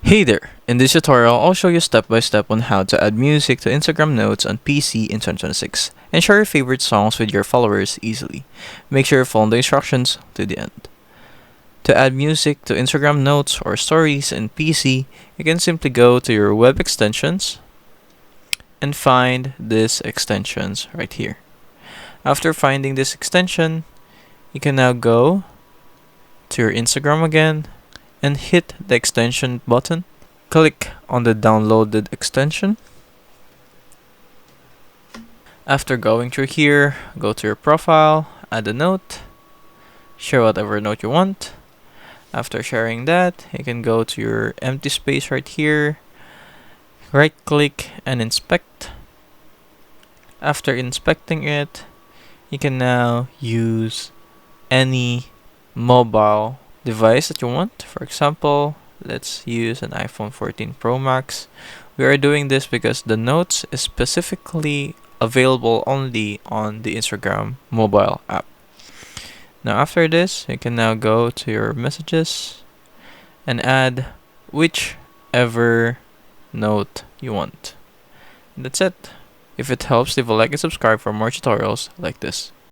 Hey there! In this tutorial, I'll show you step by step on how to add music to Instagram Notes on PC in 2026 and share your favorite songs with your followers easily. Make sure you follow the instructions to the end. To add music to Instagram Notes or Stories in PC, you can simply go to your web extensions and find these extensions right here. After finding this extension, you can now go to your Instagram again and hit the extension button. Click on the downloaded extension. After going through here, go to your profile, add a note, share whatever note you want. After sharing that, you can go to your empty space right here, right click and inspect. After inspecting it, you can now use any mobile device that you want. For example, let's use an iPhone 14 Pro Max. We are doing this because the notes is specifically available only on the Instagram mobile app. Now after this, you can now go to your messages and add whichever note you want. And that's it. If it helps, leave a like and subscribe for more tutorials like this.